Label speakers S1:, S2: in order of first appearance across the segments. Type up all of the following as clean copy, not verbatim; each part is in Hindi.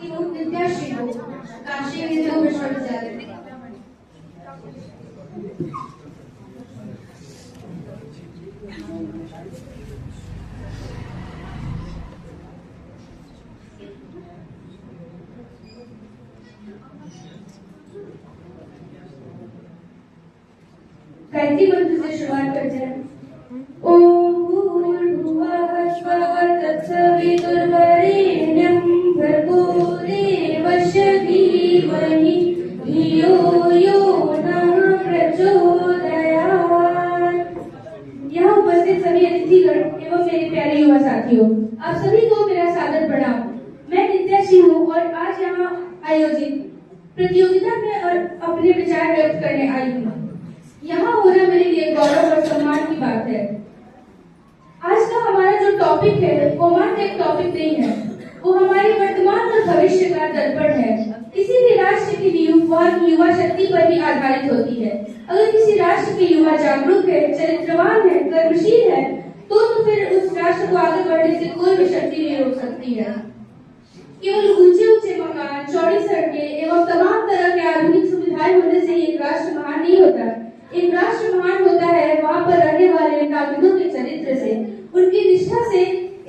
S1: कि वो विद्याश्री हो काशी हिंदू विश्वविद्यालय। गायत्री मंत्र से शुरुआत करते हैं। ओम भूर्भुवः स्वः तत्सवितुर्वरेण्यं भर्गो देवस्य धीमहि धियो यो नः प्रचोदयात्। यहाँ उपस्थित सभी अतिथिगण एवं मेरे प्यारे युवा साथियों, आप सभी को मेरा सादर प्रणाम। मैं नित्याश्री हूँ और आज यहाँ आयोजित प्रतियोगिता में और अपने विचार व्यक्त करने आई हूँ। यहाँ होना मेरे लिए गौरव और सम्मान की बात है। आज का हमारा जो टॉपिक है वो मात्र एक टॉपिक नहीं है, वो हमारे वर्तमान और भविष्य का दर्पण है। किसी भी राष्ट्र की नींव वहाँ की युवा शक्ति पर ही आधारित होती है। अगर किसी राष्ट्र के युवा जागरूक है, चरित्रवान है, कर्मशील है, तो फिर उस राष्ट्र को आगे बढ़ने से कोई भी शक्ति नहीं रोक सकती है। केवल ऊंचे ऊंचे मकान, चौड़ी सड़कें एवं तमाम तरह के आधुनिक सुविधाएं होने से एक राष्ट्र महान नहीं होता। एक राष्ट्र महान होता है वहाँ पर रहने वाले नागरिकों के चरित्र से, उनकी निष्ठा से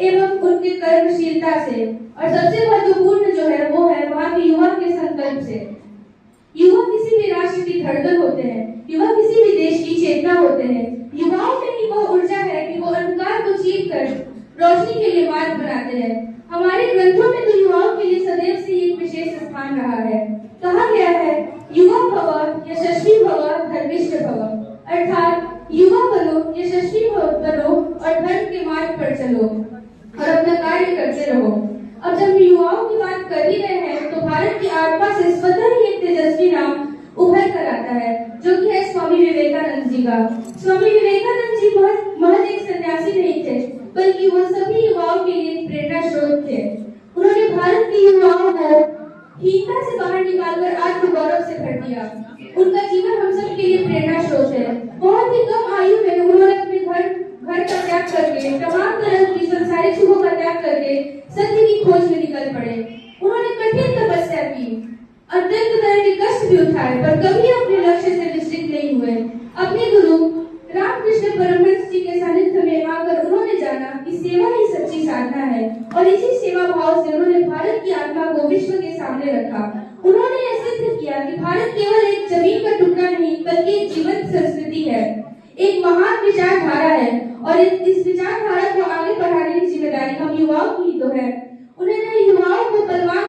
S1: एवं उनके कर्मशीलता से, और सबसे महत्वपूर्ण जो है वो है वहाँ के युवा के संकल्प से। युवा किसी भी राष्ट्र की धड़कन होते हैं, युवा किसी भी देश की चेतना होते हैं। युवाओं में ही वो ऊर्जा है कि वो अंधकार को चीर कर रोशनी के लिए मार्ग बनाते हैं। हमारे ग्रंथों में तो युवाओं के लिए सदैव से एक विशेष स्थान रहा है। कहा गया है युवा भव यशस्वी भव धर्मिष्ठ भव, अर्थात युवा बनो, यशस्वी बनो और धर्म के मार्ग पर चलो और अपना कार्य करते रहो। अब जब हम युवाओं की बात कर ही रहे हैं तो भारत की आत्मा से स्वतः ही एक तेजस्वी नाम उभर कर आता है, जो कि है स्वामी विवेकानंद जी का। स्वामी विवेकानंद जी महज एक सन्यासी नहीं थे, बल्कि वो सभी युवाओं के लिए प्रेरणा स्रोत थे। उन्होंने भारत के युवाओं को हीनता से बाहर निकालकर आत्मगौरव से भर दिया। उनका जीवन हम सब के लिए प्रेरणा स्रोत है। बहुत ही कम आयु में उन्होंने अपने घर का त्याग करके, तमाम तरह की संसारिक सुखों का त्याग करके सत्य की खोज में निकल पड़े। उन्होंने कठिन तपस्या की, अत्यंत तरह के कष्ट भी उठाए, पर कभी अपने लक्ष्य से विचलित नहीं हुए। अपने गुरु रामकृष्ण परमहंस जी के सानिध्य में आकर उन्होंने जाना कि सेवा ही सच्ची साधना है, और इसी सेवा भाव से उन्होंने भारत की आत्मा को विश्व के सामने रखा। उन्होंने यह सिद्ध किया कि भारत केवल एक जमीन का टुकड़ा नहीं, बल्कि एक जीवंत संस्कृति है, एक महान विचारधारा है, और इस विचारधारा को आगे बढ़ाने की जिम्मेदारी हम युवाओं की तो है। उन्होंने युवाओं को बलवान